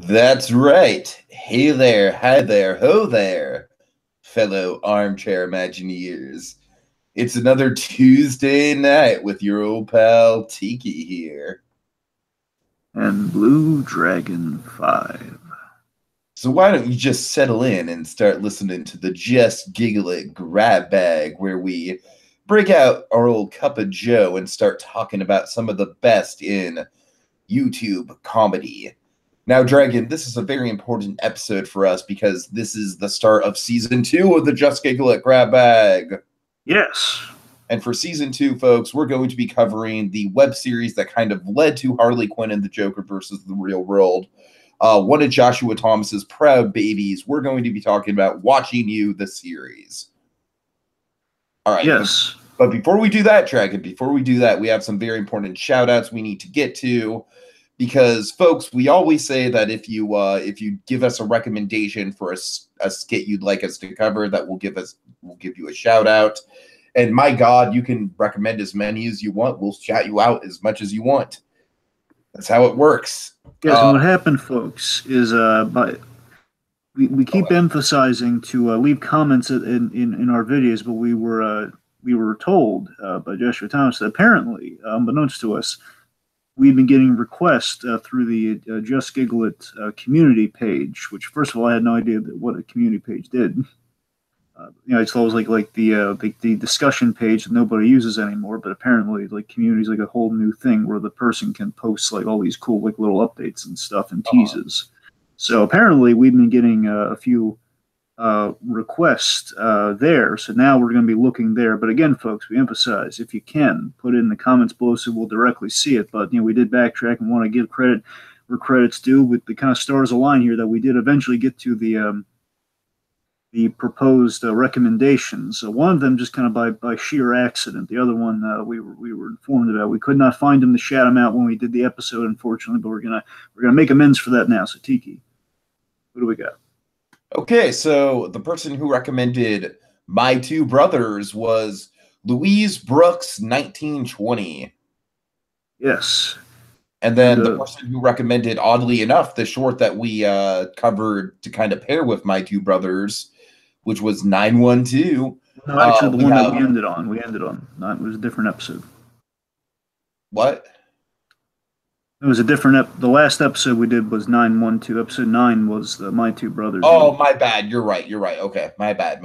That's right. Hey there, hi there, ho there, fellow armchair Imagineers. It's another Tuesday night with your old pal Tiki here. And BlueDragonFive. So why don't you just settle in and start listening to the Just Giggle It grab bag, where we break out our old cup of joe and start talking about some of the best in YouTube comedy. Now, Dragon, this is a very important episode for us because this is the start of season 2 of the Just Giggle It grab bag. Yes. And for season 2, folks, we're going to be covering the web series that kind of led to Harley Quinn and the Joker versus the real world. One of Joshua Thomas's proud babies. We're going to be talking about Watching You, the series. All right. Yes. But before we do that, Dragon, we have some very important shout outs we need to get to. Because, folks, we always say that if you give us a recommendation for a skit you'd like us to cover, that we'll give you a shout out. And my God, you can recommend as many as you want. We'll shout you out as much as you want. That's how it works. Yes, and what happened, folks, is we keep emphasizing to leave comments in our videos, but we were told by Joshua Thomas that apparently, unbeknownst to us, we've been getting requests through the Just Giggle It community page, which, first of all, I had no idea what a community page did. I just thought it was like the discussion page that nobody uses anymore, but apparently, like, community is like a whole new thing where the person can post like all these cool like little updates and stuff and teases. So apparently, we've been getting a few requests there. So now we're going to be looking there. But again, folks, we emphasize, if you can, put it in the comments below so we'll directly see it. But, we did backtrack and want to give credit where credit's due with the kind of stars align here that we did eventually get to the proposed recommendations. So one of them just kind of by sheer accident. The other one we were informed about. We could not find him to shout him out when we did the episode, unfortunately, but we're gonna make amends for that now. So Tiki, what do we got? Okay, so the person who recommended My Two Brothers was Louise Brooks 1920. Yes. And then the person who recommended, oddly enough, the short that we covered to kind of pair with My Two Brothers, which was 912. No, actually, the one that we ended on. It was a different episode. What? It was a different. The last episode we did was 912. Episode 9 was My Two Brothers. Oh, my bad. You're right. Okay, my bad.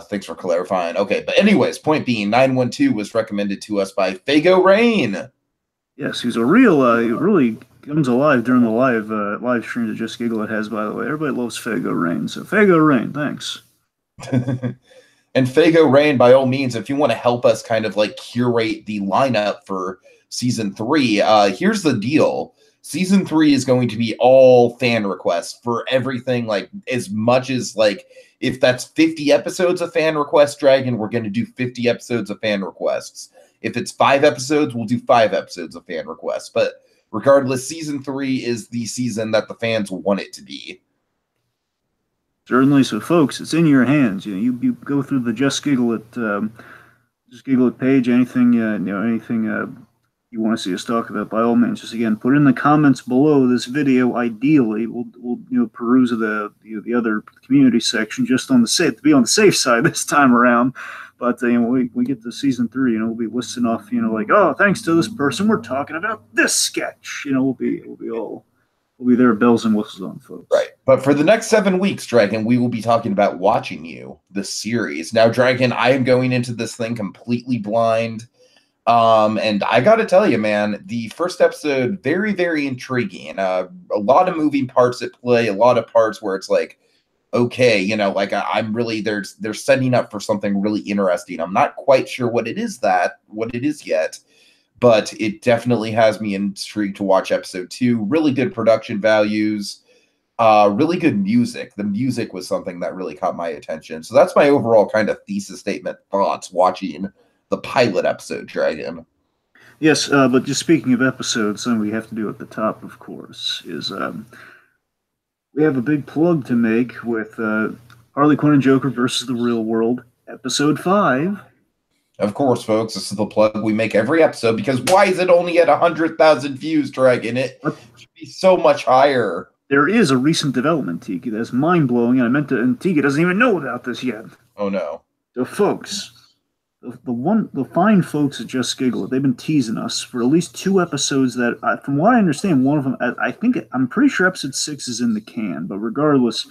Thanks for clarifying. Okay, but anyways, point being, 912 was recommended to us by Fago Rain. Yes, he's a real, really comes alive during the live stream that Just Giggle It has, by the way. Everybody loves Fago Rain, so Fago Rain, thanks. And Fago Rain, by all means, if you want to help us kind of like curate the lineup for season 3, here's the deal. Season 3 is going to be all fan requests for everything, like as much as like if that's 50 episodes of fan requests, Dragon, we're going to do 50 episodes of fan requests. If it's 5 episodes, we'll do 5 episodes of fan requests. But regardless, season 3 is the season that the fans want it to be. Certainly. So, folks, it's in your hands. You go through the Just Giggle It page. Anything you want to see us talk about, by all means, just again put it in the comments below this video. Ideally, we'll peruse the other community section just to be on the safe side this time around. But we get to season 3, we'll be listing off, like, oh, thanks to this person, we're talking about this sketch. We'll be there, bells and whistles on, folks. Right. But for the next 7 weeks, Dragon, we will be talking about Watching You, the series. Now, Dragon, I am going into this thing completely blind. And I got to tell you, man, the first episode, very, very intriguing. A lot of moving parts at play, a lot of parts where it's like, okay, like I'm really, they're setting up for something really interesting. I'm not quite sure what it is yet, but it definitely has me intrigued to watch episode 2. Really good production values, really good music. The music was something that really caught my attention. So that's my overall kind of thesis statement thoughts watching the pilot episode, Dragon. Yes, but just speaking of episodes, something we have to do at the top, of course, is we have a big plug to make with Harley Quinn and Joker versus the Real World, episode 5. Of course, folks, this is the plug we make every episode, because why is it only at 100,000 views, Dragon? It should be so much higher. There is a recent development, Tiki, that's mind blowing, and I meant to, and Tiki doesn't even know about this yet. Oh no. So, folks, the fine folks at Just Giggle, they've been teasing us for at least 2 episodes that, from what I understand, one of them, I think, I'm pretty sure episode 6 is in the can, but regardless,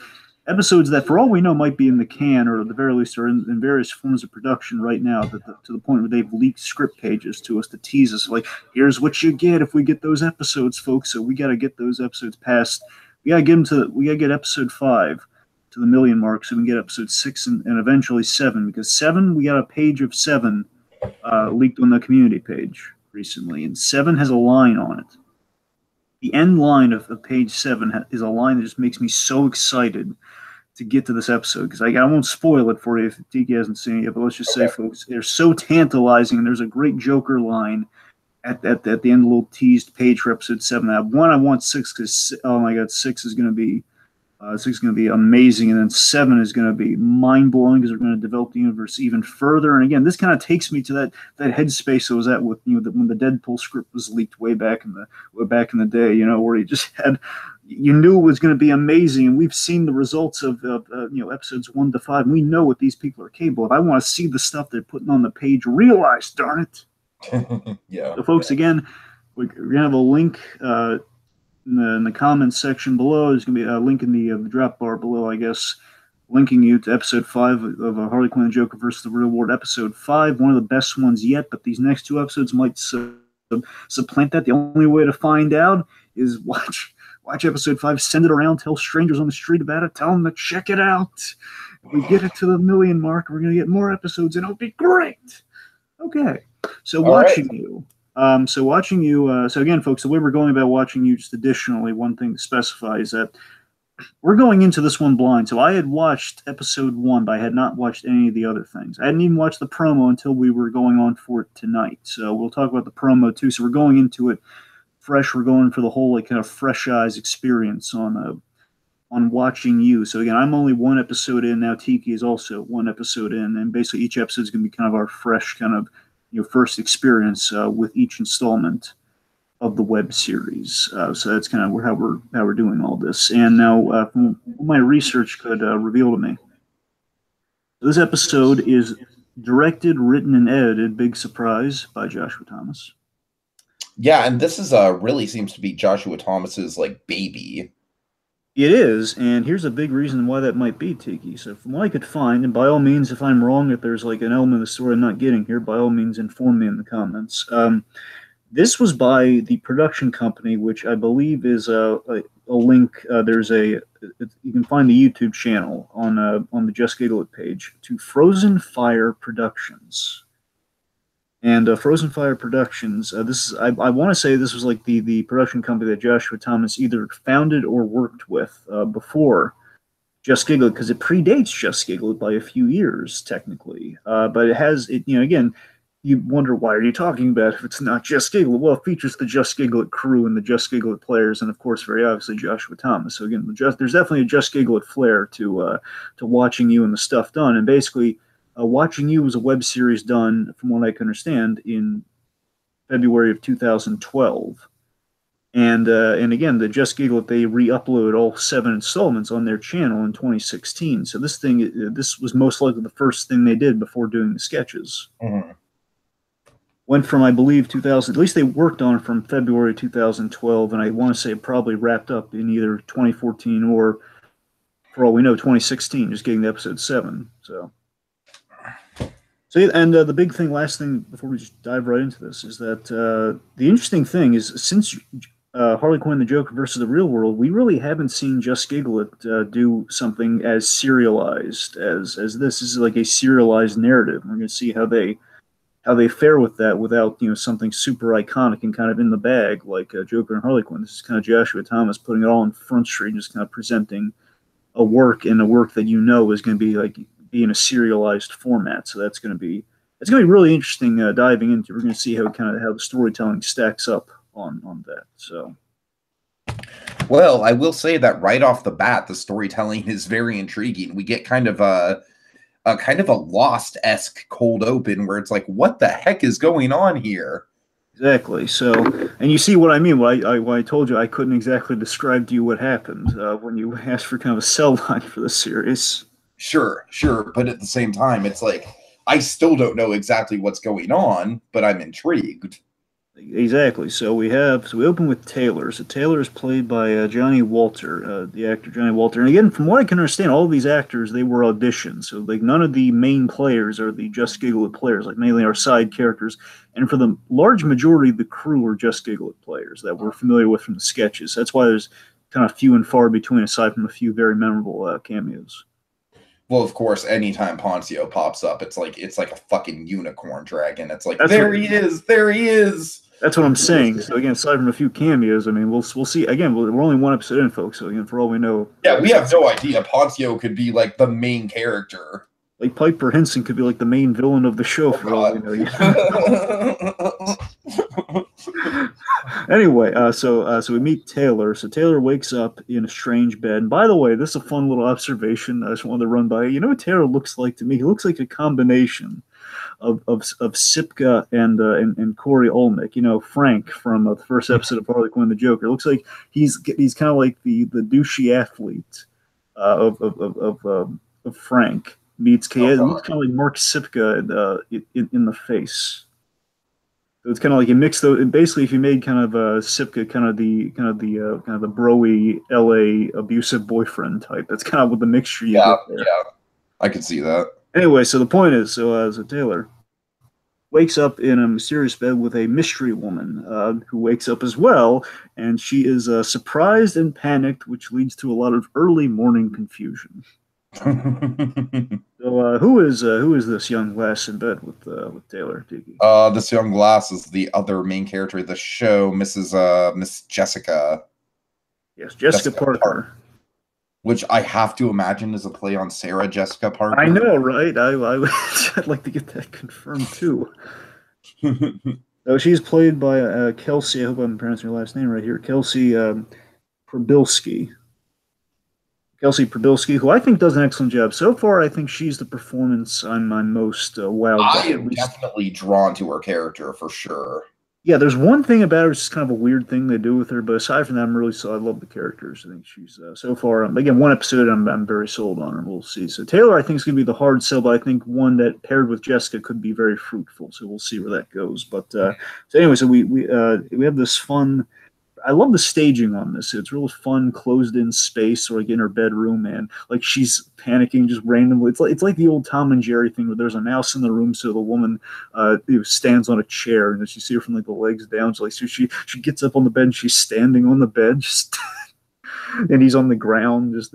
episodes that, for all we know, might be in the can, or at the very least are in various forms of production right now, to the point where they've leaked script pages to us to tease us, like, here's what you get if we get those episodes, folks. So we got to get those episodes past. We got to get episode 5 to the million mark, so we can get episode 6 and eventually 7, because 7, we got a page of 7 leaked on the community page recently, and 7 has a line on it. The end line of page 7 is a line that just makes me so excited to get to this episode, because I won't spoil it for you if Tiki hasn't seen it yet, but let's just say, folks, they're so tantalizing, and there's a great Joker line at the end of the little teased page for episode 7. I want 6, because, oh my god, 6 is going to be amazing, and then 7 is going to be mind-blowing, because we're going to develop the universe even further. And again, this kind of takes me to that headspace I was at with, when the Deadpool script was leaked way back in the day, where you just had, you knew it was going to be amazing, and we've seen the results of episodes 1 to 5. And we know what these people are capable of. I want to see the stuff they're putting on the page realized, darn it. Yeah. So, folks, again, we're going to have a link in the comments section below. There's going to be a link in the drop bar below, I guess, linking you to episode 5 of Harley Quinn and the Joker versus the Real World. Episode 5, one of the best ones yet, but these next 2 episodes might supplant that. The only way to find out is watch episode 5, send it around, tell strangers on the street about it, tell them to check it out. If we get it to the million mark, we're going to get more episodes, and it'll be great. Okay, so watching you. So again, folks, the way we're going about watching you, just additionally, one thing to specify is that we're going into this one blind. So I had watched episode 1, but I had not watched any of the other things. I hadn't even watched the promo until we were going on for it tonight. So we'll talk about the promo too. So we're going into it fresh. We're going for the whole kind of fresh eyes experience on watching you. So again, I'm only 1 episode in now. Tiki is also 1 episode in, and basically each episode is going to be kind of our fresh kind of first experience with each installment of the web series. So that's kind of how we're doing all this. And now, from what my research could reveal to me, this episode is directed, written, and edited, big surprise, by Joshua Thomas. Yeah, and this is really seems to be Joshua Thomas's baby. It is, and here's a big reason why that might be, Tiki. So from what I could find, and by all means, if I'm wrong, if there's an element of the story I'm not getting here, by all means, inform me in the comments. This was by the production company, which I believe is a link. You can find the YouTube channel on the Just Giggle It page, to Frozen Fire Productions. And Frozen Fire Productions, I want to say this was the production company that Joshua Thomas either founded or worked with before Just Giggle It, because it predates Just Giggle It by a few years, technically. But it has, again, you wonder, why are you talking about it if it's not Just Giggle It? Well, it features the Just Giggle It crew and the Just Giggle It players, and of course, very obviously, Joshua Thomas. So again, there's definitely a Just Giggle It flair to watching you and the stuff done. And basically, Watching You was a web series done, from what I can understand, in February of 2012. And again, the Just Giggle It, they re-uploaded all 7 installments on their channel in 2016. So this was most likely the first thing they did before doing the sketches. Mm-hmm. Went from, I believe, 2000, at least they worked on it from February 2012, and I want to say it probably wrapped up in either 2014 or, for all we know, 2016, just getting to episode 7. And the big thing, last thing, before we just dive right into this, is that the interesting thing is, since Harley Quinn and the Joker versus the Real World, we really haven't seen Just Giggle It do something as serialized as this. This is like a serialized narrative. We're going to see how they fare with that without something super iconic and kind of in the bag like Joker and Harley Quinn. This is kind of Joshua Thomas putting it all in Front Street, just kind of presenting a work that is going to be be in a serialized format. So it's going to be really interesting diving into. We're going to see how the storytelling stacks up on that. So, well, I will say that right off the bat, the storytelling is very intriguing. We get kind of a Lost-esque cold open where it's like, what the heck is going on here? Exactly. So, and you see what I mean. When I told you I couldn't exactly describe to you what happened when you asked for kind of a cell line for the series. Sure, sure, but at the same time, it's like I still don't know exactly what's going on, but I'm intrigued. Exactly. So we open with Taylor. So Taylor is played by Johnny Walter, the actor Johnny Walter. And again, from what I can understand, all of these actors they were auditioned. So like none of the main players are the Just Giggle It players. Like mainly our side characters. And for the large majority of the crew are Just Giggle It players that we're familiar with from the sketches. That's why there's kind of few and far between, aside from a few very memorable cameos. Well, of course, anytime Poncio pops up, it's like a fucking unicorn dragon. It's like That's there he is, there he is. That's what I'm saying. So again, aside from a few cameos, I mean, we'll see. Again, we're only one episode in, folks. So again, for all we know, yeah, we have no idea. Poncio could be like the main character. Like Piper Henson could be like the main villain of the show for all we know. Anyway, so we meet Taylor. So Taylor wakes up in a strange bed. And by the way, this is a fun little observation I just wanted to run by. You know what Taylor looks like to me? He looks like a combination of Sipka and Corey Olnick. You know, Frank from the first episode of Harley Quinn the Joker. It looks like he's kind of like the douchey athlete of Frank meets K. It looks kind of like Mark Sipka in the face. So it's kind of like you mix those. Basically, if you made kind of Sipka kind of the broy LA abusive boyfriend type, that's kind of what the mixture you get there. Yeah, I can see that. Anyway, so the point is, so Taylor wakes up in a mysterious bed with a mystery woman who wakes up as well, and she is surprised and panicked, which leads to a lot of early morning confusion. So who is this young lass in bed with Taylor, Tiki? This young lass is the other main character of the show, Miss Jessica. Yes, Jessica Parker. Which I have to imagine is a play on Sarah Jessica Parker. I know, right? I'd like to get that confirmed too. So she's played by Kelsey. I hope I'm pronouncing her last name right here. Kelsey Prabilski. Kelsey Prabilski, who I think does an excellent job. So far, I think she's the performance I'm most wowed by. I am definitely drawn to her character for sure. Yeah, there's one thing about her, it's kind of a weird thing they do with her, but aside from that, I love the characters. I think she's so far. Again, one episode, I'm very sold on her. We'll see. So Taylor, I think is going to be the hard sell, but I think one that paired with Jessica could be very fruitful. So we'll see where that goes. But so anyway, so we have this fun. I love the staging on this. It's real fun, closed-in space, or like in her bedroom, and like she's panicking just randomly. It's like the old Tom and Jerry thing where there's a mouse in the room, so the woman stands on a chair, and as you see her from like the legs down, so she gets up on the bed, and she's standing on the bed, just and he's on the ground, just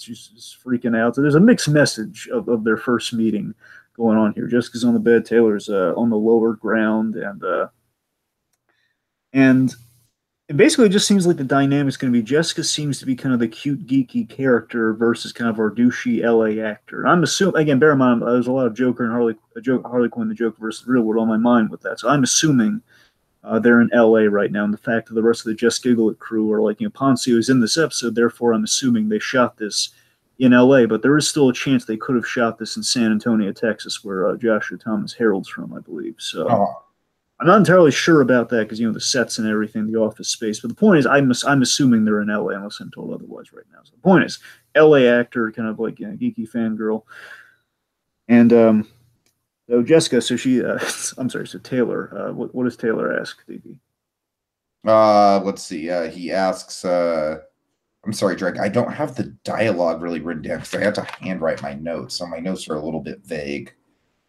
she's just freaking out. So there's a mixed message of their first meeting going on here. Jessica's on the bed, Taylor's on the lower ground, and it basically just seems like the dynamic's going to be Jessica seems to be kind of the cute, geeky character versus kind of our douchey LA actor. I'm assuming, again, bear in mind, there's a lot of Joker and Harley Quinn, the Joker versus the real world on my mind with that. So I'm assuming they're in LA right now. And the fact that the rest of the Just Giggle It crew are like, Poncio is in this episode, therefore I'm assuming they shot this in LA. But there is still a chance they could have shot this in San Antonio, Texas, where Joshua Thomas Harold's from, I believe. So. I'm not entirely sure about that because the sets and everything, the office space. But the point is, I'm assuming they're in LA unless I'm told otherwise right now. So the point is, LA actor, kind of like geeky fangirl, and so Jessica. So she, I'm sorry. So Taylor, what does Taylor ask, Geeky? Let's see. He asks. I'm sorry, Drake. I don't have the dialogue really written down because I had to handwrite my notes, so my notes are a little bit vague.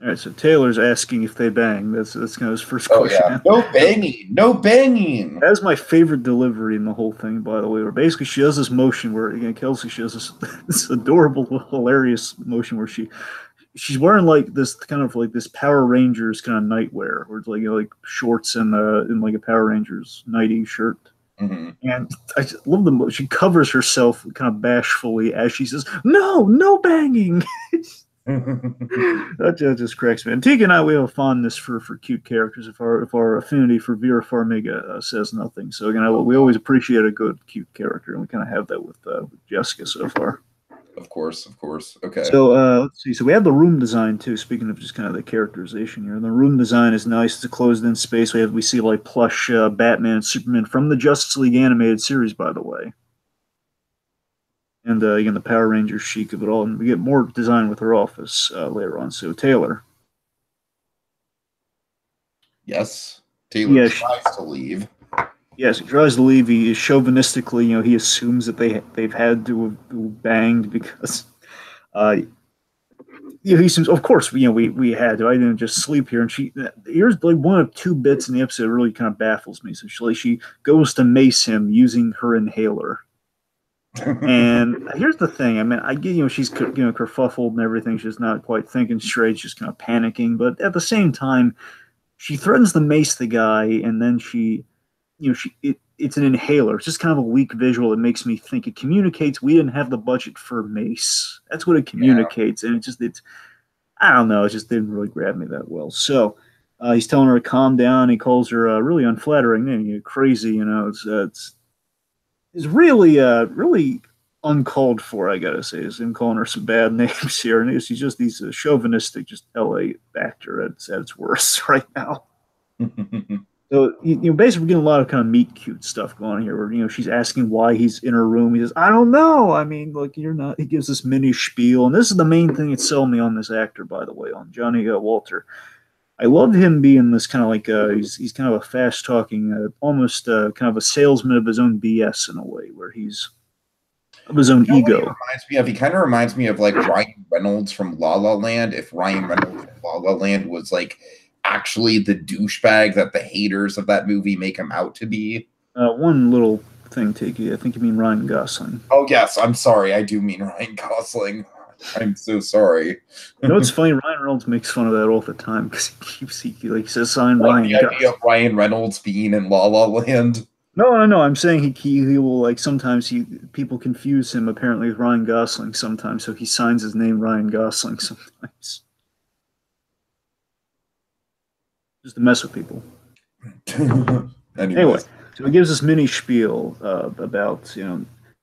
All right, so Taylor's asking if they bang. That's kind of his first question. Yeah. No banging, no banging. That's my favorite delivery in the whole thing, by the way. Where basically she does this motion where again Kelsey she does this adorable, hilarious motion where she's wearing like this kind of like this Power Rangers kind of nightwear, where it's like like shorts and in like a Power Rangers nighty shirt. Mm-hmm. And I just love the she covers herself kind of bashfully as she says, "No banging." That just cracks me. And Tiki and I, we have a fondness for cute characters. If our affinity for Vera Farmiga says nothing, so again, we always appreciate a good cute character, and we kind of have that with Jessica so far. Of course, of course. Okay. So let's see. So we have the room design too. Speaking of just kind of the characterization here, the room design is nice. It's a closed-in space. We see like plush Batman and Superman from the Justice League animated series, by the way. And again, the Power Rangers chic of it all. And we get more design with her office later on. So Taylor. Yes. Taylor Yeah, tries to leave. yes, he tries to leave. He is chauvinistically, he assumes that they've had to have banged because, uh, he seems. Of course, we had to. I didn't just sleep here. And here's like one of two bits in the episode that really kind of baffles me. So she goes to mace him using her inhaler. And here's the thing. I mean, I get, she's, kerfuffled and everything. She's not quite thinking straight. She's kind of panicking. But at the same time, she threatens to mace the guy, and then it's an inhaler. It's just kind of a weak visual. It makes me think it communicates we didn't have the budget for mace. That's what it communicates, and it's I don't know. It just didn't really grab me that well. So he's telling her to calm down. He calls her really unflattering name. You're crazy. It's really uncalled for. I gotta say, is him calling her some bad names here, and he's just these chauvinistic, just LA actor at its worst right now. So basically, we're getting a lot of kind of meet cute stuff going on here. Where she's asking why he's in her room. He says, "I don't know. I mean, look, you're not." He gives this mini spiel, and this is the main thing that's selling me on this actor, by the way, on Johnny Walter. I love him being this kind of like he's kind of a fast talking, almost kind of a salesman of his own BS in a way, where he's of his own ego. He kind of reminds me of like Ryan Reynolds from La La Land. If Ryan Reynolds from La La Land was like actually the douchebag that the haters of that movie make him out to be. One little thing, Tiki. I think you mean Ryan Gosling. Oh yes, I'm sorry. I do mean Ryan Gosling. I'm so sorry. It's funny. Ryan Reynolds makes fun of that all the time because he says sign Ryan. The idea of Ryan Reynolds being in La La Land. No. I'm saying he will like sometimes people confuse him apparently with Ryan Gosling sometimes, so he signs his name Ryan Gosling sometimes. Just to mess with people. Anyway, so he gives this mini spiel about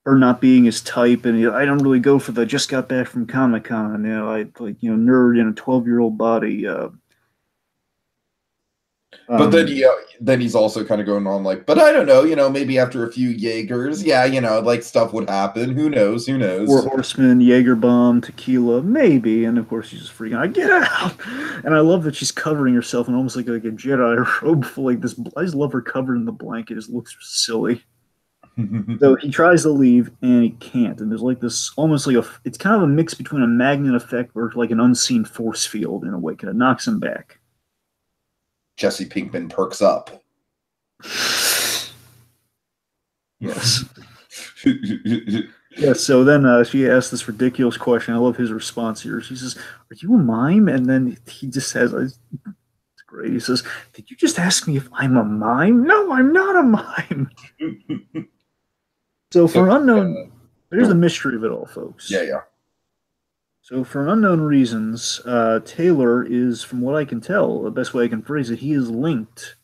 her not being his type, and I don't really go for the just got back from Comic-Con, I like nerd in a 12-year-old body. But then he's also kind of going on like, but I don't know, maybe after a few Jaegers, like stuff would happen. Who knows? Four Horsemen, Jaeger bomb, tequila, maybe. And of course, she's just freaking out. Get out! And I love that she's covering herself in almost like a Jedi robe full like this. I just love her covered in the blanket. It just looks silly. So he tries to leave and he can't. And there's like this almost like it's kind of a mix between a magnet effect or like an unseen force field in a way. Kind of knocks him back. Jesse Pinkman perks up. Yes. Yeah, so then she asks this ridiculous question. I love his response here. She says, "Are you a mime?" And then he just says, it's great. He says, "Did you just ask me if I'm a mime?" "No, I'm not a mime." So for unknown, here's the mystery of it all, folks. Yeah. So for unknown reasons, Taylor is, from what I can tell, the best way I can phrase it, he is linked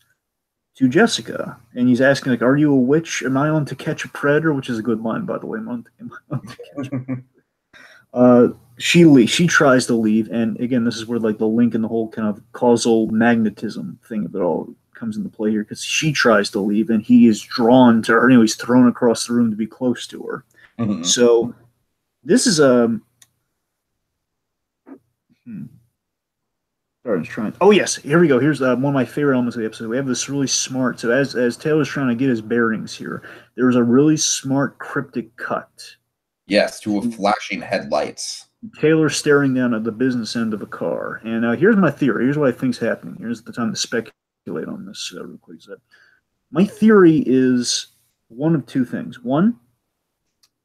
to Jessica, and he's asking like, "Are you a witch? Am I on To Catch a Predator?" Which is a good line, by the way. She tries to leave, and again, this is where like the link and the whole kind of causal magnetism thing of it all comes into play here, because she tries to leave, and he is drawn to her. He's thrown across the room to be close to her. Mm-hmm. So this is a. Sorry, I was trying. Oh yes, here we go. Here's one of my favorite elements of the episode. We have this really smart. So as Taylor's trying to get his bearings here, there's a really smart cryptic cut. Yes, to a flashing headlights. Taylor staring down at the business end of a car. And here's my theory. Here's what I think's happening. Here's the time to speculate on this real quick. My theory is one of two things. One,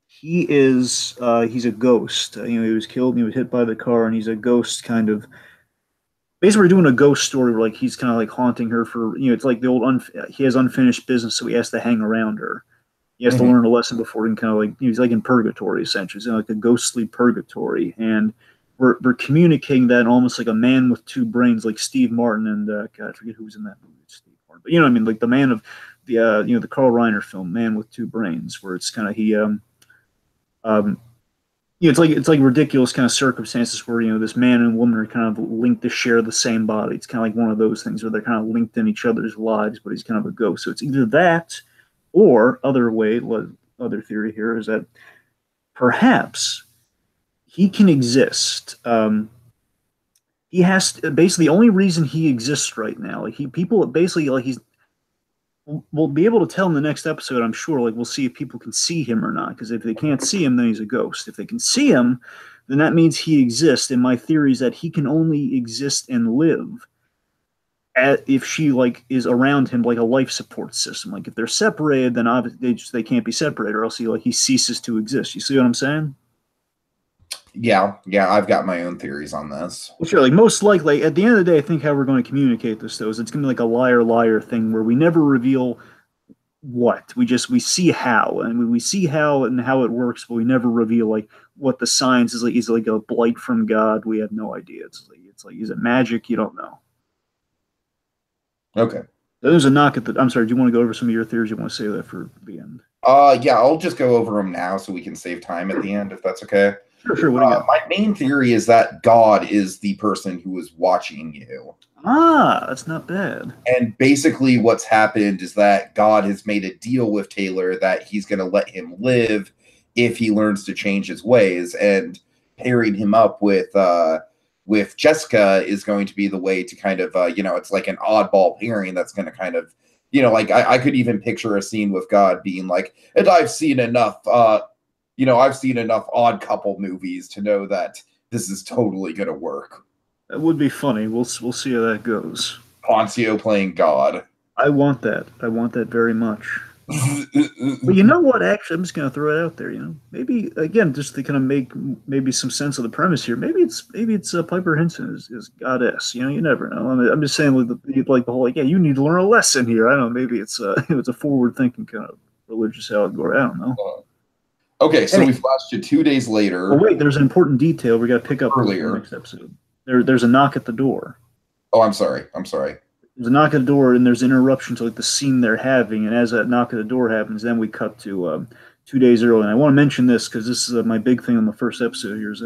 he's a ghost. He was killed and he was hit by the car, and he's a ghost kind of. Basically, we're doing a ghost story where like he's kind of like haunting her for it's like the old he has unfinished business, so he has to hang around her. He has to learn a lesson before he can kind of like he's like in purgatory essentially, it's like a ghostly purgatory, and we're communicating that in almost like a man with two brains, like Steve Martin and God, I forget who was in that movie, Steve Martin, but what I mean, like the man of the the Carl Reiner film, Man with Two Brains, where it's kind of Yeah, it's like ridiculous kind of circumstances where this man and woman are kind of linked to share the same body. It's kind of like one of those things where they're kind of linked in each other's lives, but he's kind of a ghost. So it's either that, or other theory here is that perhaps he can exist. He has basically the only reason he exists right now. Like people basically like he's we'll be able to tell in the next episode, I'm sure. Like we'll see if people can see him or not. Because if they can't see him, then he's a ghost. If they can see him, then that means he exists. And my theory is that he can only exist and live if she like is around him, like a life support system. Like if they're separated, then obviously they can't be separated, or else he ceases to exist. You see what I'm saying? Yeah, I've got my own theories on this. Well, sure. Like most likely, at the end of the day, I think how we're going to communicate this though is it's going to be like a liar thing where we never reveal what we see how, and we see how and how it works, but we never reveal like what the science is like. Is it like a blight from God? We have no idea. It's like is it magic? You don't know. Okay. There's a knock at the. I'm sorry. Do you want to go over some of your theories? You want to say that for the end? Yeah, I'll just go over them now so we can save time at the end, if that's okay. Sure. What do you got? My main theory is that God is the person who is watching you. Ah, that's not bad. And basically what's happened is that God has made a deal with Taylor that he's going to let him live if he learns to change his ways, and pairing him up with Jessica is going to be the way to kind of, it's like an oddball pairing that's going to kind of, like I could even picture a scene with God being like, and I've seen enough odd couple movies to know that this is totally going to work. That would be funny. We'll see how that goes. Poncio playing God. I want that. I want that very much. But you know what? Actually, I'm just going to throw it out there. Maybe again, just to kind of make maybe some sense of the premise here. Maybe it's Piper Henson is goddess. You never know. I'm just saying, like the whole yeah, you need to learn a lesson here. I don't know. Maybe it's it's a forward thinking kind of religious allegory. I don't know. Okay, so we flashed to 2 days later. Oh wait, there's an important detail we got to pick up earlier in the next episode. There's a knock at the door. Oh, I'm sorry. There's a knock at the door, and there's interruption to like the scene they're having. And as that knock at the door happens, then we cut to 2 days earlier. And I want to mention this because this is my big thing on the first episode here. Is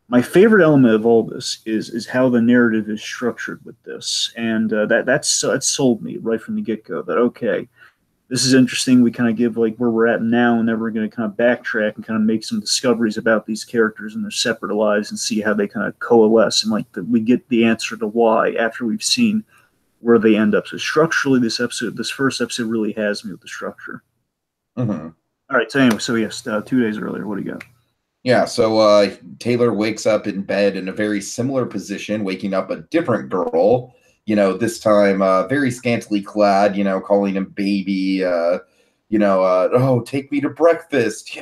my favorite element of all this is how the narrative is structured with this, and that sold me right from the get go. That okay, this is interesting. We kind of give like where we're at now, and then we're going to kind of backtrack and kind of make some discoveries about these characters and their separate lives, and see how they kind of coalesce, and like we get the answer to why after we've seen where they end up. So structurally, this first episode really has me with the structure. Mm-hmm. All right. So anyway, yes, 2 days earlier, what do you got? Yeah. So Taylor wakes up in bed in a very similar position, waking up a different girl. This time very scantily clad. Calling him baby. Oh, take me to breakfast.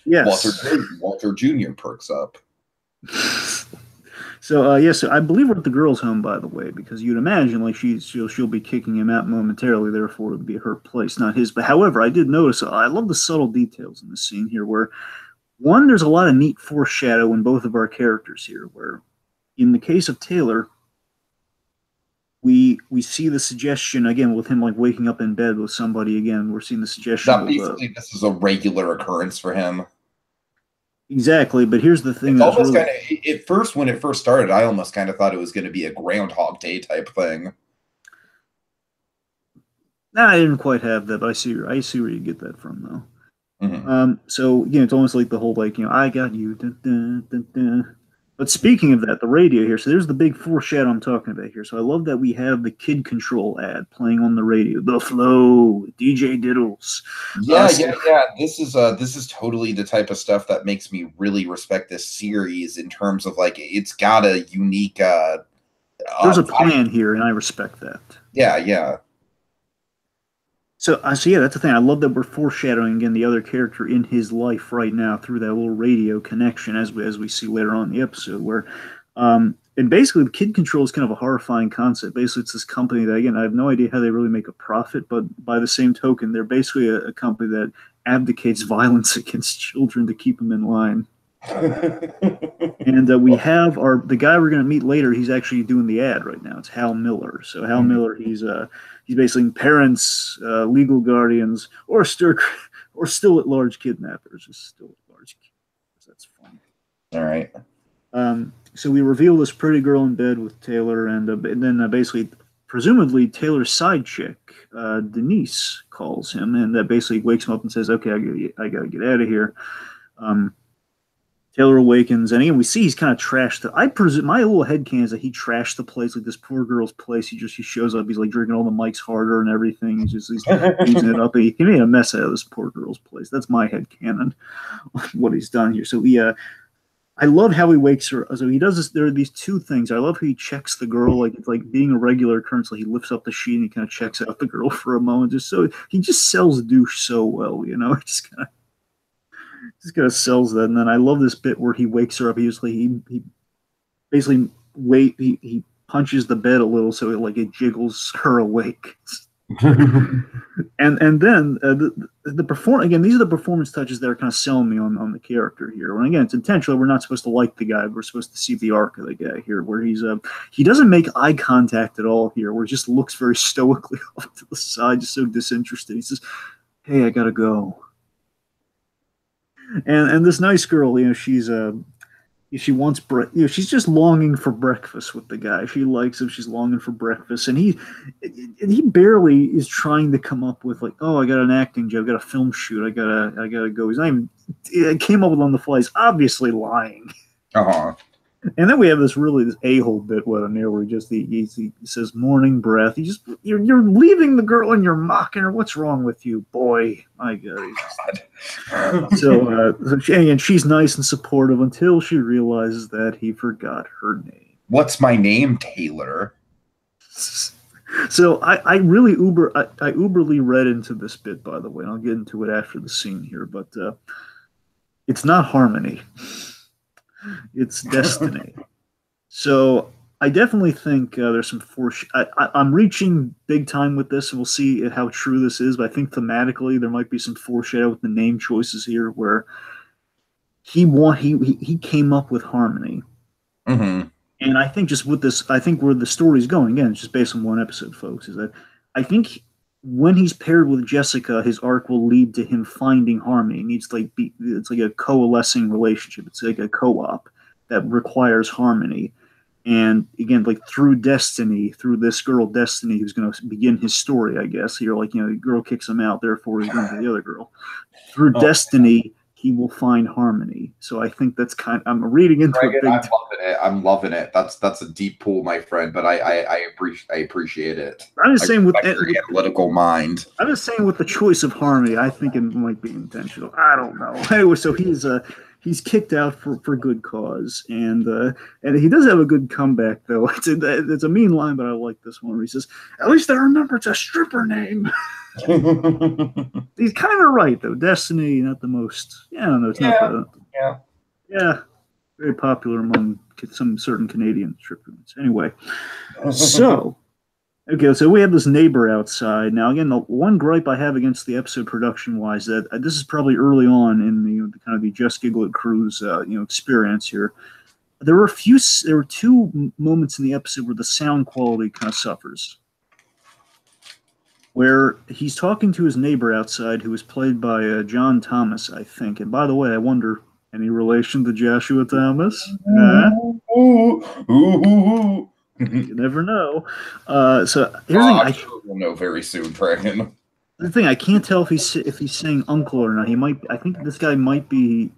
Yes. Walter Jr. perks up. So so I believe we're at the girl's home, by the way, because you'd imagine like she'll be kicking him out momentarily, therefore it would be her place, not his. But however, I did notice I love the subtle details in the scene here, where one, there's a lot of neat foreshadow in both of our characters here, where in the case of Taylor, we see the suggestion again with him like waking up in bed with somebody again. We're seeing the suggestion. That basically this is a regular occurrence for him. Exactly, but here's the thing. It's almost kind of at first when it first started, I almost kind of thought it was going to be a Groundhog Day type thing. Nah, I didn't quite have that, but I see where you get that from, though. Mm-hmm. So again, it's almost like the whole like I got you. Dun, dun, dun, dun. But speaking of that, the radio here. So there's the big foreshadow I'm talking about here. So I love that we have the Kid Control ad playing on the radio. The Flow, DJ Diddles. Yeah. This is totally the type of stuff that makes me really respect this series in terms of like it's got a unique. There's a plan here, and I respect that. Yeah. So yeah, that's the thing. I love that we're foreshadowing again the other character in his life right now through that little radio connection, as we see later on in the episode. Where, and basically, the Kid Control is kind of a horrifying concept. Basically, it's this company that again I have no idea how they really make a profit, but by the same token, they're basically a company that abdicates violence against children to keep them in line. And we have the guy we're going to meet later. He's actually doing the ad right now. It's Hal Miller. So Hal Miller, he's basically parents, legal guardians, or still at large kidnappers. Just still at large. That's fun. All right. So we reveal this pretty girl in bed with Taylor, and then basically, presumably, Taylor's side chick, Denise, calls him, and that basically wakes him up and says, "Okay, I gotta get out of here." Taylor awakens, and again, we see he's kind of trashed. I presume my little headcanon is that he trashed the place, like this poor girl's place. He shows up, he's like drinking all the mics harder and everything. He's using it up. He made a mess out of this poor girl's place. That's my headcanon, what he's done here. So I love how he wakes her. So he does this. There are these two things. I love how he checks the girl, like it's like being a regular occurrence. Like he lifts up the sheet and he kind of checks out the girl for a moment. He just sells douche so well, you know. Just kind of sells that. And then I love this bit where he wakes her up. He basically he punches the bed a little so it jiggles her awake. and then the perform again. These are the performance touches that are kind of selling me on the character here. And again, it's intentional. We're not supposed to like the guy. We're supposed to see the arc of the guy here, where he doesn't make eye contact at all here. Where he just looks very stoically off to the side, just so disinterested. He says, "Hey, I gotta go." And this nice girl, you know, she wants she's just longing for breakfast with the guy. She likes him. She's longing for breakfast, and he barely is trying to come up with like, oh, I got an acting job, I got a film shoot, I gotta go. He's not even. It came up with on the fly. He's obviously lying. And then we have this a-hole bit where he says morning breath. You're leaving the girl and you're mocking her. What's wrong with you, boy? My God. And she's nice and supportive until she realizes that he forgot her name. What's my name, Taylor? So I really uberly read into this bit, by the way, and I'll get into it after the scene here, but it's not Harmony. It's Destiny. So I definitely think there's some I'm reaching big time with this, and we'll see how true this is. But I think thematically there might be some foreshadow with the name choices here, where he came up with Harmony. Mm-hmm. And I think just with this, I think where the story's going, again, it's just based on one episode, folks, is that I think when he's paired with Jessica, his arc will lead to him finding Harmony. It's like a coalescing relationship. It's like a co-op that requires Harmony. And again, like through Destiny, through this girl Destiny, who's going to begin his story, I guess. Here, like, you know, the girl kicks him out, therefore he's going to the other girl. Through Destiny, he will find Harmony. So I think that's I'm reading into it. I'm loving it. I'm loving it. That's a deep pool, my friend. But I appreciate it. I'm just saying with analytical mind. I'm just saying with the choice of Harmony, I think it might be intentional. I don't know. Anyway, so he's kicked out for good cause, and he does have a good comeback though. It's a mean line, but I like this one where he says, "At least I remember it's a stripper name." He's kind of right though. Destiny, not the most. Yeah, I don't know. It's not the. Yeah. Very popular among some certain Canadian strippers. Anyway, so we have this neighbor outside. Now, again, the one gripe I have against the episode production-wise, that this is probably early on in the kind of the Just Giggle It crew's experience here. There were two moments in the episode where the sound quality kind of suffers, where he's talking to his neighbor outside, who was played by John Thomas, I think. And by the way, I wonder, any relation to Joshua Thomas? You never know. So here's the thing. We'll know very soon, Dragon. The thing, I can't tell if he's saying uncle or not. I think this guy might be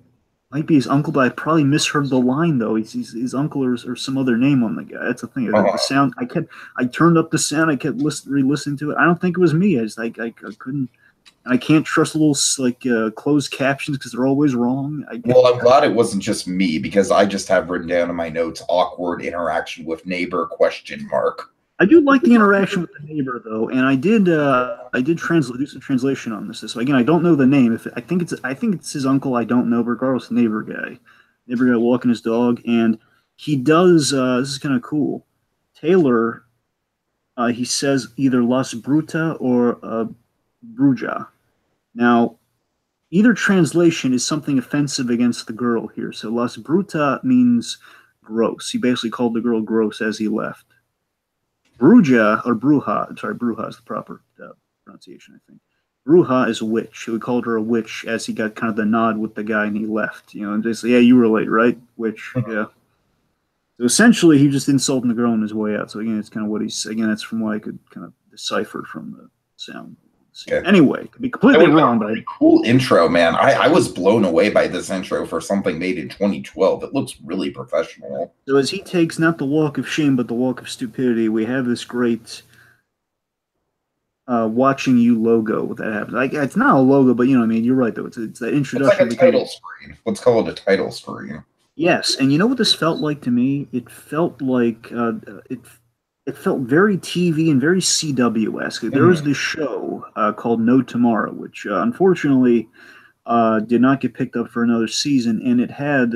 his uncle, but I probably misheard the line though. He's his uncle or some other name on the guy. That's the thing. The sound. I turned up the sound. I kept re-listening to it. I don't think it was me. I couldn't. I can't trust little closed captions because they're always wrong. Well, I'm glad it wasn't just me, because I just have written down in my notes awkward interaction with neighbor ? I do like the interaction with the neighbor though, and I did do some translation on this. So again, I don't know the name. I think it's his uncle. I don't know. Regardless, neighbor guy walking his dog, and he does. This is kind of cool. Taylor, he says either Las Bruta or Bruja. Now, either translation is something offensive against the girl here. So Las Bruta means gross. He basically called the girl gross as he left. Bruja, or Bruja, I'm sorry, Bruja is the proper pronunciation, I think, Bruja is a witch. We called her a witch as he got kind of the nod with the guy and he left. You know, and just yeah, you were late, right? Witch, yeah. So essentially, he just insulting the girl on his way out. So again, it's kind of what he's again. That's from what I could kind of decipher from the sound. Okay. Anyway, could be completely wrong, but cool intro, man. I was blown away by this intro for something made in 2012. It looks really professional. So as he takes not the walk of shame but the walk of stupidity, we have this great watching you logo that happens. Like it's not a logo, but you know what I mean. You're right though. It's that introduction. It's like a title screen. Let's call it a title screen. Yes, and you know what this felt like to me? It felt like it felt very TV and very CW-esque. There was this show called No Tomorrow, which unfortunately did not get picked up for another season, and it had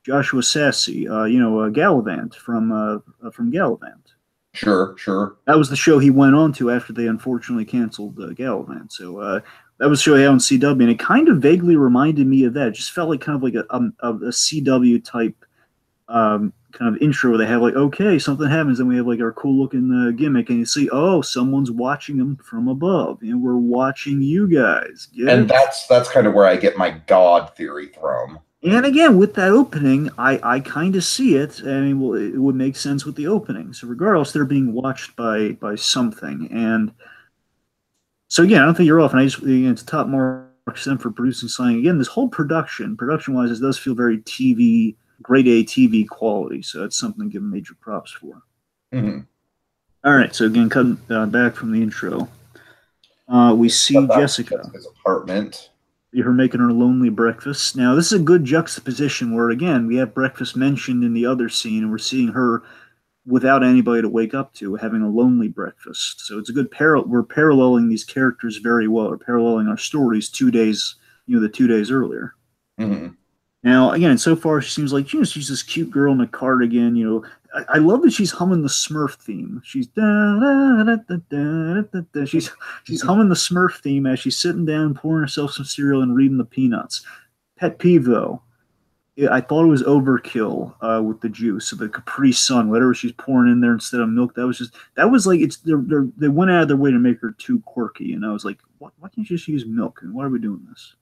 Joshua Sassy, Gallivant from Gallivant. Sure. That was the show he went on to after they unfortunately canceled Gallivant. So that was a show he had on CW, and it kind of vaguely reminded me of that. It just felt like kind of like a CW type kind of intro where they have like, okay, something happens, and we have like our cool looking gimmick, and you see, oh, someone's watching them from above, and we're watching you guys. And that's kind of where I get my God theory from. And again, with that opening, I kind of see it. I mean, well, it would make sense with the opening. So regardless, they're being watched by something, and so again, I don't think you're off. And it's top marks them for producing something. Again, this whole production-wise, it does feel very TV. Grade A TV quality, so that's something to give major props for. Mm-hmm. All right, so again, cutting back from the intro, we see Jessica's apartment. Her making her lonely breakfast. Now, this is a good juxtaposition where, again, we have breakfast mentioned in the other scene, and we're seeing her without anybody to wake up to, having a lonely breakfast. So it's a good we're paralleling these characters very well, or paralleling our stories 2 days, the 2 days earlier. Mm-hmm. Now, again, so far she seems like she's this cute girl in a cardigan. I love that she's humming the Smurf theme. She's she's humming the Smurf theme as she's sitting down, pouring herself some cereal and reading the Peanuts. Pet peeve though, I thought it was overkill with the juice, so the Capri Sun, whatever she's pouring in there instead of milk. That was like they went out of their way to make her too quirky, and I was like, why can't you just use milk? And why are we doing this?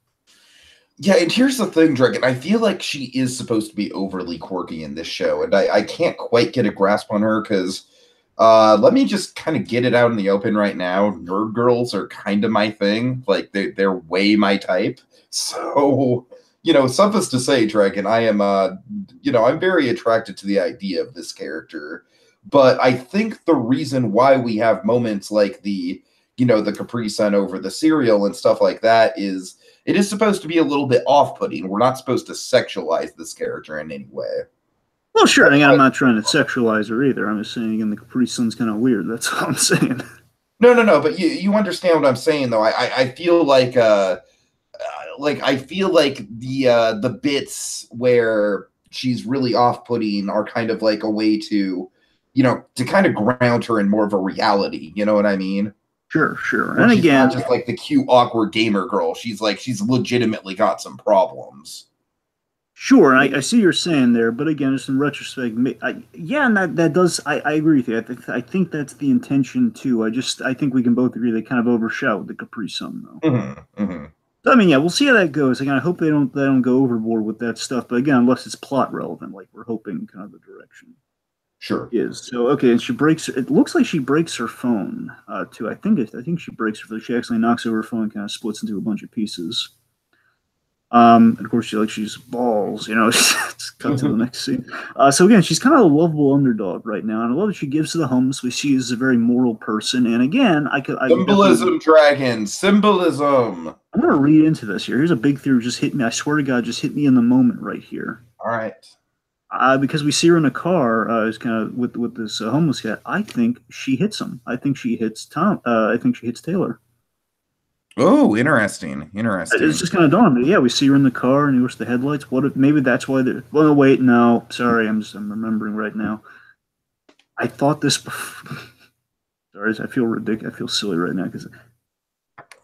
Yeah, and here's the thing, Dragon. I feel like she is supposed to be overly quirky in this show, and I can't quite get a grasp on her because let me just kind of get it out in the open right now. Nerd girls are kind of my thing. Like, they're way my type. So, suffice to say, Dragon, I am, I'm very attracted to the idea of this character. But I think the reason why we have moments like the Capri Sun over the cereal and stuff like that is it is supposed to be a little bit off-putting. We're not supposed to sexualize this character in any way. Well, sure. Again, I'm not trying to sexualize her either. I'm just saying, again, the Capri Sun's kind of weird. That's all I'm saying. No. But you understand what I'm saying, though. I feel like I feel like the bits where she's really off-putting are kind of like a way to, to kind of ground her in more of a reality. You know what I mean? Sure. Where and she's again, not just like the cute, awkward gamer girl. She's legitimately got some problems. Sure, and I see what you're saying there, but again, just in retrospect, and that does. I agree with you. I think that's the intention too. I think we can both agree they kind of overshadowed the Capri Sun though. Mm-hmm, mm-hmm. So, I mean, yeah, we'll see how that goes. Again, I hope they don't go overboard with that stuff. But again, unless it's plot relevant, like we're hoping, kind of the direction. Sure. Is so okay, and she breaks. It looks like she breaks her phone too. I think she breaks her phone. She actually knocks over her phone and kind of splits into a bunch of pieces. And of course, she's balls. It's cut to the next scene. So again, she's kind of a lovable underdog right now, and I love that she gives to the homeless. We see she's a very moral person. And again, Symbolism, Dragon, symbolism. I'm gonna read into this here. Here's a big theory just hit me. I swear to God, just hit me in the moment right here. All right. Because we see her in a car, is kind of with this homeless guy. I think she hits him. I think she hits Tom. I think she hits Taylor. Oh, interesting. It's just kind of dawned on me. Yeah, we see her in the car, and he looks at the headlights. What if maybe that's why they're? Well, no, wait, no. Sorry, I'm remembering right now. I thought this. Sorry, I feel ridiculous. I feel silly right now because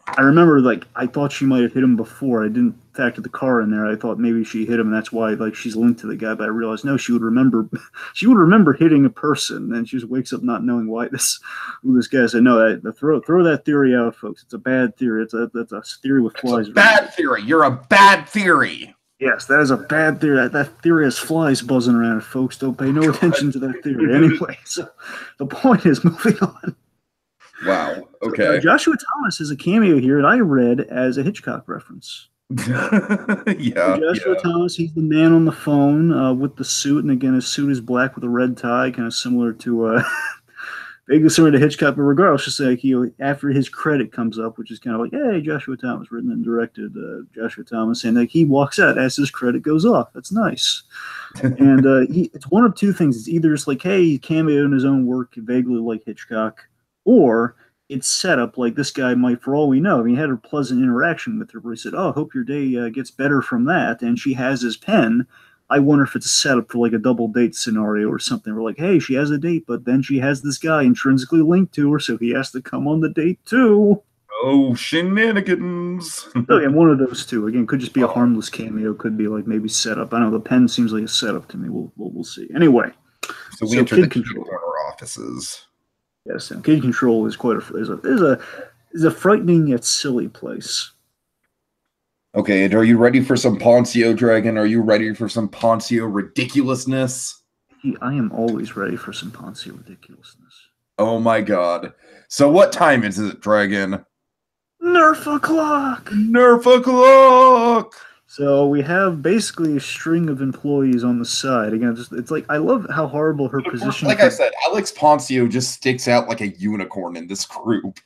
I remember, like, I thought she might have hit him before. I didn't factor the car in there. I thought maybe she hit him, and that's why, like, she's linked to the guy. But I realized no, she would remember. She would remember hitting a person, and she just wakes up not knowing who this guy said. No, throw that theory out, folks. It's a bad theory. That's a theory with flies. It's a bad theory. You're a bad theory. Yes, that is a bad theory. That theory has flies buzzing around, folks. Don't pay no attention to that theory. Anyway, so the point is, moving on. Wow. Okay. Joshua Thomas is a cameo here, and I read as a Hitchcock reference. Yeah. Joshua Thomas, he's the man on the phone with the suit, and again, his suit is black with a red tie, kind of similar to vaguely similar to Hitchcock. But regardless, just like after his credit comes up, which is kind of like, hey, Joshua Thomas, written and directed Joshua Thomas, and like he walks out as his credit goes off. That's nice. And it's one of two things. It's either just like, hey, he cameoed in his own work, vaguely like Hitchcock, or it's set up like this guy might, for all we know. I mean, he had a pleasant interaction with her where he said, oh, I hope your day gets better from that. And she has his pen. I wonder if it's a setup for like a double date scenario or something. We're like, hey, she has a date, but then she has this guy intrinsically linked to her, so he has to come on the date too. Oh, shenanigans. So, yeah, one of those two. Again, could just be a harmless cameo. Could be like maybe setup. I don't know. The pen seems like a setup to me. We'll see. Anyway. So we enter the corner offices. Yes, and Kid Control is quite is a frightening yet silly place. Okay, and are you ready for some Poncio, Dragon? Are you ready for some Poncio ridiculousness? I am always ready for some Poncio ridiculousness. Oh my god. So what time is it, Dragon? Nerf o'clock! Nerf o'clock! So we have basically a string of employees on the side. Again, it's like, I love how horrible her position. Like I said, Alex Poncio just sticks out like a unicorn in this group.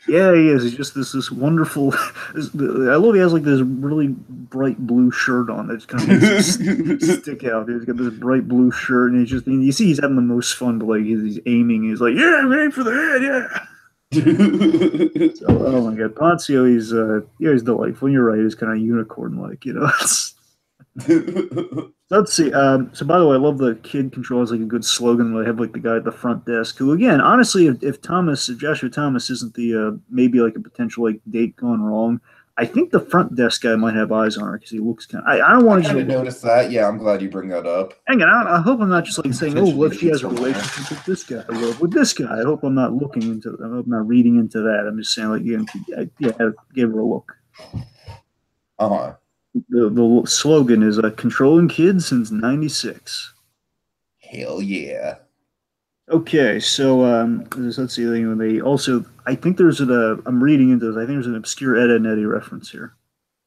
Yeah, he is. He's just this wonderful. I love he has like this really bright blue shirt on that's kind of stick out. He's got this bright blue shirt, and you see he's having the most fun. But like he's aiming. He's like, yeah, I'm aiming for the head, yeah. So, oh my god, Poncio, he's delightful. You're right, he's kind of unicorn-like, you know. Let's see. So by the way, I love the Kid Control has like a good slogan. They have like the guy at the front desk who, again, honestly, if Joshua Thomas isn't the maybe like a potential like date gone wrong, I think the front desk guy might have eyes on her because he looks kind of. I don't want to notice that. Yeah, I'm glad you bring that up. Hang on, I hope I'm not just like saying, oh, what if she has a relationship with this guy? Or with this guy, I hope I'm not looking into. I hope I'm not reading into that. I'm just saying, like, give her a look. The slogan is controlling kids since '96. Hell yeah. Okay, so let's see. They also, I think there's I'm reading into this. I think there's an obscure Ed, Edd n Eddy reference here.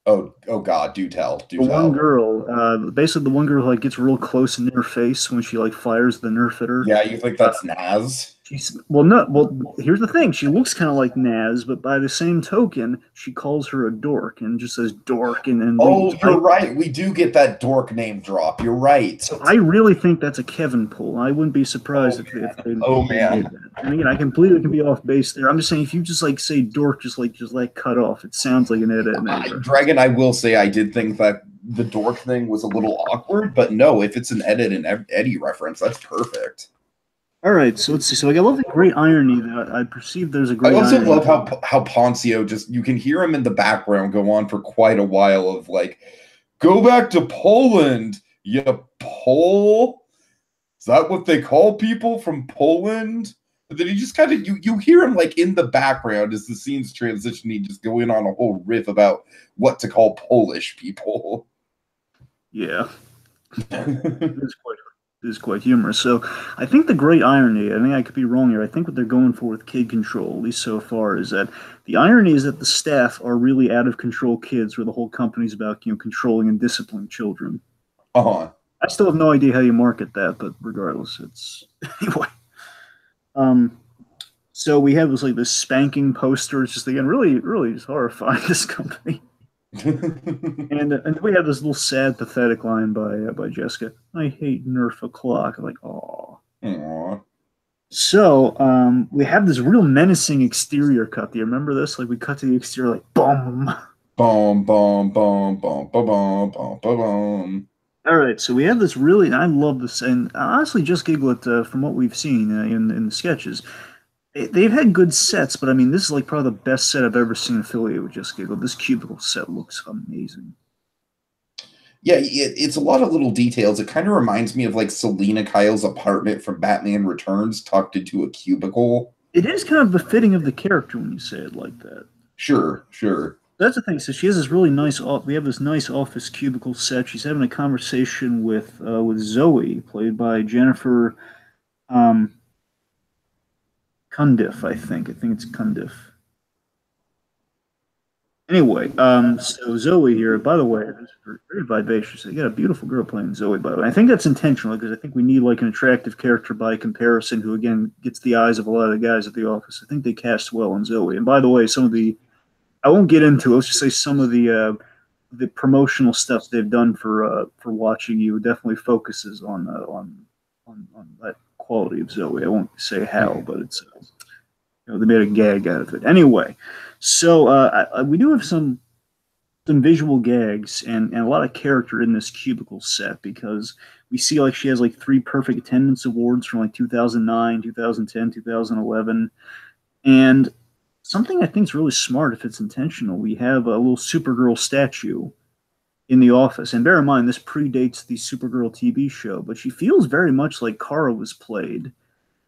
Oh God! Do tell. One girl, basically the one girl like gets real close in her face when she like fires the Nerf at her. Yeah, you think that's Naz? Well, here's the thing. She looks kind of like Naz, but by the same token, she calls her a dork and just says dork. And you're right. We do get that dork name drop. You're right. So I really think that's a Kevin pull. I wouldn't be surprised if they did that. And again, I completely can be off base there. I'm just saying, if you just like say dork, just like cut off, it sounds like an Ed, Edd n Eddy. Dragon, I will say I did think that the dork thing was a little awkward, but no, if it's an Ed, Edd n Eddy reference, that's perfect. All right, so let's see. So like, I love the great irony that I perceive there's a great I also irony. love how Poncio just, you can hear him in the background go on for quite a while of like, go back to Poland, you Pole? Is that what they call people from Poland? But then he just kind of, you hear him like in the background as the scene's transitioning, just going on a whole riff about what to call Polish people. Yeah. It is quite humorous. So I think the great irony, I think I could be wrong here, I think what they're going for with Kid Control, at least so far, is that the irony is that the staff are really out of control kids, where the whole company's about, controlling and disciplining children. I still have no idea how you market that, but regardless, it's anyway. So we have this spanking poster. It's just, again, really, really just horrifying, this company. and we have this little sad, pathetic line by Jessica. I hate Nerf o'clock. I'm like, aw. So we have this real menacing exterior cut. Do you remember this? Like, we cut to the exterior, like, boom, boom, boom, boom, boom, boom, boom, boom, boom. All right, so we have this really, and I love this, and honestly, JustGiggleIt, from what we've seen in the sketches, they've had good sets, but I mean, this is like probably the best set I've ever seen affiliated with Just Giggle. This cubicle set looks amazing. Yeah, it's a lot of little details. It kind of reminds me of like Selena Kyle's apartment from Batman Returns tucked into a cubicle. It is kind of befitting of the character when you say it like that. Sure, sure. That's the thing. So she has this really nice. We have this nice office cubicle set. She's having a conversation with Zoe, played by Jennifer um, Cundiff. I think. I think it's Cundiff. Anyway, so Zoe here. By the way, it's very vivacious. They got a beautiful girl playing Zoe. By the way, I think that's intentional because I think we need like an attractive character by comparison who again gets the eyes of a lot of the guys at the office. I think they cast well in Zoe. And by the way, some of the I won't get into it. Let's just say some of the promotional stuff they've done for Watching You definitely focuses on that quality of Zoe. I won't say how, but it's they made a gag out of it. Anyway, so we do have some visual gags and a lot of character in this cubicle set because we see like she has like 3 perfect attendance awards from like 2009, 2010, 2011, and something I think is really smart if it's intentional. We have a little Supergirl statue in the office, and bear in mind this predates the Supergirl TV show, but she feels very much like Kara was played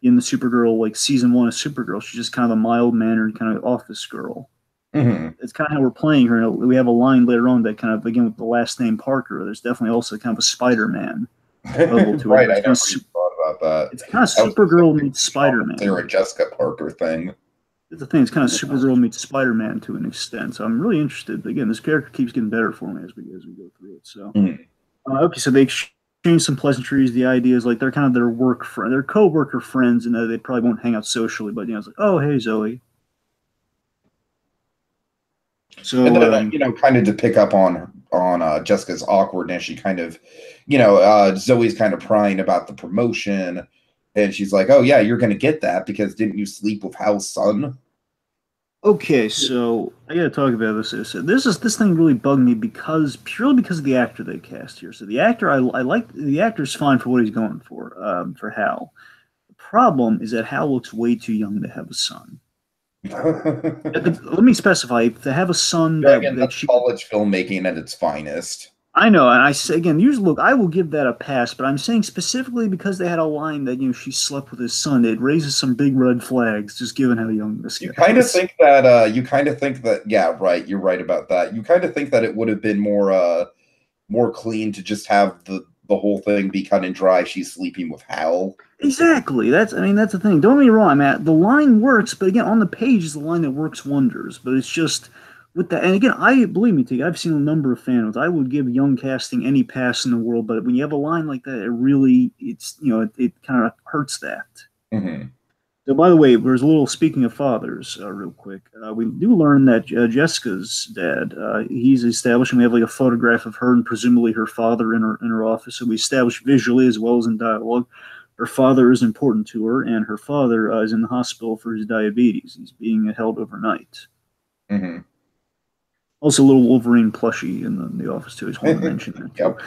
in the Supergirl, like season 1 of Supergirl. She's just kind of a mild-mannered kind of office girl. Mm-hmm. It's kind of how we're playing her. And we have a line later on that kind of, again, with the last name Parker, there's definitely also kind of a Spider-Man level to Right, it. I never thought about that. It's kind of Supergirl meets Spider-Man. Sarah Jessica Parker thing. That's the thing. It's kind of Supergirl meets Spider-Man to an extent. So I'm really interested. Again, this character keeps getting better for me as we go through it. So okay, so they exchange some pleasantries. The idea is like they're kind of their work friend, their co-worker friends, and they probably won't hang out socially. But it's like, oh hey Zoe. So and then kind of to pick up on Jessica's awkwardness, she kind of, Zoe's kind of prying about the promotion. And she's like, "Oh yeah, you're gonna get that because didn't you sleep with Hal's son?" Okay, so I gotta talk about this. This thing really bugged me purely because of the actor they cast here. So the actor, I like the actor's fine for what he's going for Hal. The problem is that Hal looks way too young to have a son. Let me specify: to have a son that's college filmmaking at its finest. I know, and I say again, usually look, I will give that a pass, but I'm saying specifically because they had a line that she slept with his son, it raises some big red flags, just given how young this guy is. You kind of think that, yeah, right, you're right about that. You kind of think that it would have been more clean to just have the whole thing be cut and dry. She's sleeping with Hal. Exactly. That's the thing. Don't get me wrong, Matt. The line works, but again, on the page is the line that works wonders. But it's just with that, and again, believe me, Tiki, I've seen a number of fans. I would give young casting any pass in the world, but when you have a line like that, it kind of hurts that. Mm-hmm. So, by the way, there's a little speaking of fathers, real quick. We do learn that Jessica's dad, he's established, and we have like a photograph of her and presumably her father in her office. So we establish visually as well as in dialogue. Her father is important to her, and her father is in the hospital for his diabetes. He's being held overnight. Mm-hmm. Also, a little Wolverine plushie in the office too. I just want to mention that. Yep.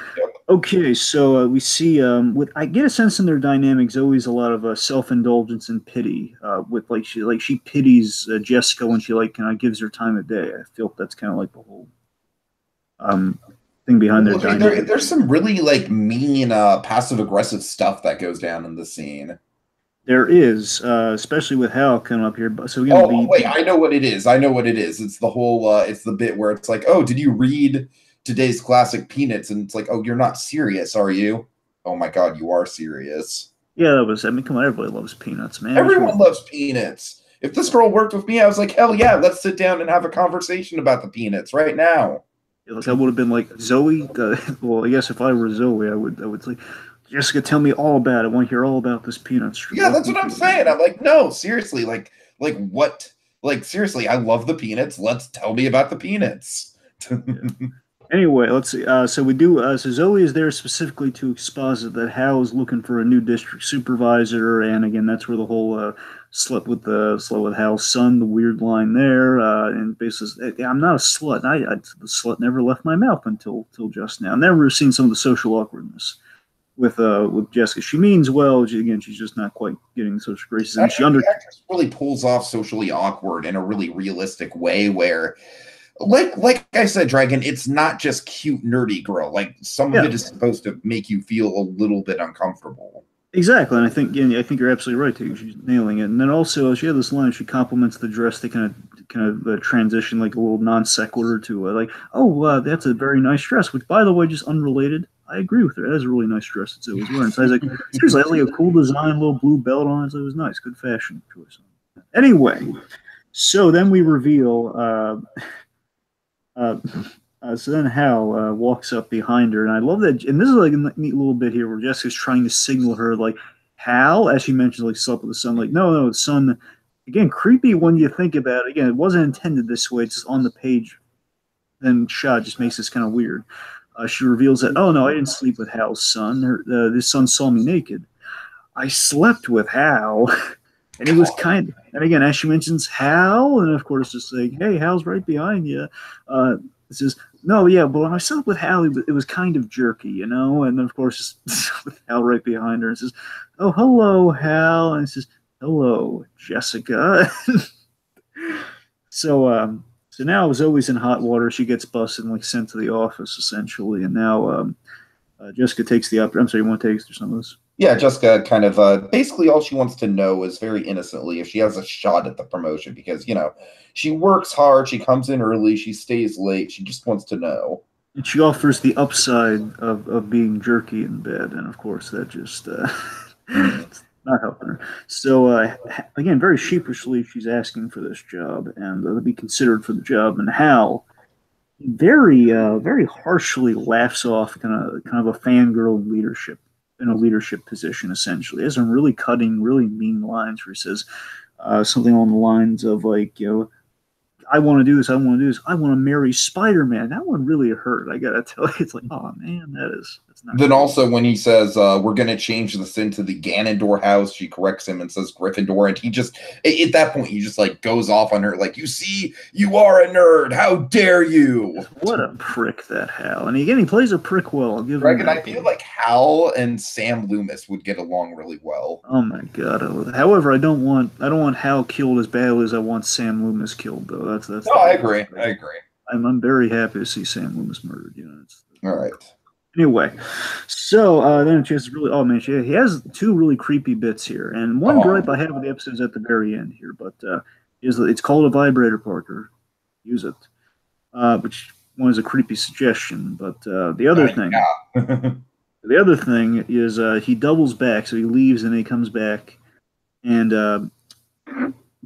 Okay, so we see I get a sense in their dynamics always a lot of self-indulgence and pity. With she pities Jessica when she kind of gives her time of day. I feel that's kind of like the whole thing behind their dynamic. There's some really mean passive aggressive stuff that goes down in the scene. There is, especially with Hal coming up here. So wait, I know what it is. It's the whole, it's the bit where it's like, oh, did you read today's classic Peanuts? And it's like, oh, you're not serious, are you? Oh my God, you are serious. Yeah, come on, everybody loves Peanuts, man. Everyone loves Peanuts. If this girl worked with me, I was like, hell yeah, let's sit down and have a conversation about the Peanuts right now. That would have been like Zoe. Well, I guess if I were Zoe, I would say, Jessica, tell me all about it. I want to hear all about this Peanuts. Yeah, that's what I'm saying. I'm like, no, seriously, what? Seriously, I love the Peanuts. Let's tell me about the Peanuts. Yeah. Anyway, let's see. So we do. So Zoe is there specifically to exposit that Hal is looking for a new district supervisor, and again, that's where the whole slept with Hal's son. The weird line there, and basically, I'm not a slut. The slut never left my mouth until just now. Never seen some of the social awkwardness with Jessica. She means well. Again, she's just not quite getting social graces, and the actress really pulls off socially awkward in a really realistic way where. Like I said, Dragon, it's not just cute, nerdy girl. Like some of it is supposed to make you feel a little bit uncomfortable. Exactly, and I think you're absolutely right too. She's nailing it. And then also she had this line. She compliments the dress. They kind of transition like a little non sequitur to like, oh, that's a very nice dress. Which, by the way, just unrelated. I agree with her. That is a really nice dress that it was wearing. So I was like, seriously, it has like a cool design, little blue belt on it. So it was nice, good fashion choice. Anyway, so then we reveal. So then Hal walks up behind her, and I love that. And this is like a neat little bit here where Jessica's trying to signal her, like, Hal, as she mentions, like, slept with the son. Like, no, the son. Again, creepy when you think about it. Again, it wasn't intended this way. It's just on the page. Then shot just makes this kind of weird. She reveals that, oh, no, I didn't sleep with Hal's son. This son saw me naked. I slept with Hal. And it was and again, as she mentions Hal, and of course, just like, hey, Hal's right behind you. It says, no, yeah, but when I slept with Hal, it was kind of jerky, you know? And of course, just with Hal right behind her, and says, oh, hello, Hal. And it says, hello, Jessica. So now Zoe's in hot water. She gets busted and like sent to the office, essentially. And now Jessica takes the opportunity. I'm sorry, you want to take us through some of this? Yeah, Jessica kind of basically all she wants to know is very innocently if she has a shot at the promotion because, you know, she works hard, she comes in early, she stays late, she just wants to know. And she offers the upside of being jerky in bed, and of course that just not helping her. So again, very sheepishly, she's asking for this job and to be considered for the job. And Hal very harshly laughs off kind of a fangirl leadership. In a leadership position, essentially. He has some really cutting, really mean lines where he says something along the lines of like, you know, I want to do this, I want to do this, I want to marry Spider-Man. That one really hurt. I gotta tell you, it's like, oh man, that's not. Then also when he says we're gonna change this into the Ganondorf house, she corrects him and says Gryffindor, and he just at that point he just like goes off on her like, you see, you are a nerd. How dare you? What a prick that Hal. And again, he plays a prick well. I'll give him that. I feel like Hal and Sam Loomis would get along really well. Oh my god. However, I don't want Hal killed as badly as I want Sam Loomis killed, though. That's no, I agree. I'm very happy to see Sam Loomis murdered. You know, all right. Anyway, so then Chase is really, oh man, he has two really creepy bits here, and one gripe I have with the episode is at the very end here, but it's called a vibrator, Parker. Use it. Which one is a creepy suggestion, but the other thing, the other thing is he doubles back, so he leaves and then he comes back, and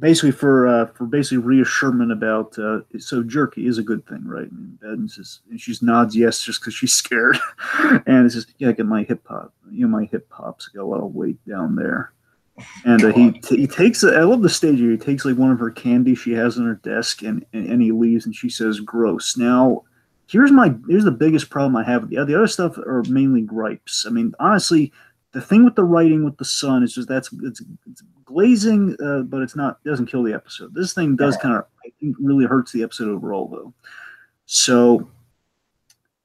basically for basically reassurance about so jerky is a good thing, right? And she nods yes just because she's scared, and it says, yeah, I get my hip hop, my hip hops got a lot of weight down there, and he takes I love the stage here. He takes like one of her candy she has on her desk, and he leaves, and she says, gross. Now here's the biggest problem I have with the other stuff are mainly gripes. I mean, honestly, the thing with the writing with the sun is just it's glazing, but it doesn't kill the episode. This thing does kind of, I think, really hurts the episode overall, though. So,